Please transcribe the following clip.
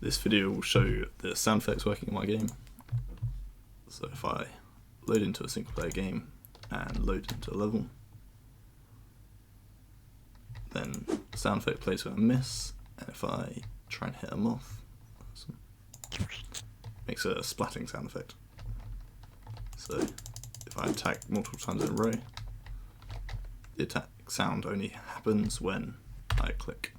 This video will show the sound effects working in my game. So if I load into a single player game and load into a level, then the sound effect plays when I miss, and if I try and hit a moth, makes a splatting sound effect. So if I attack multiple times in a row, the attack sound only happens when I click.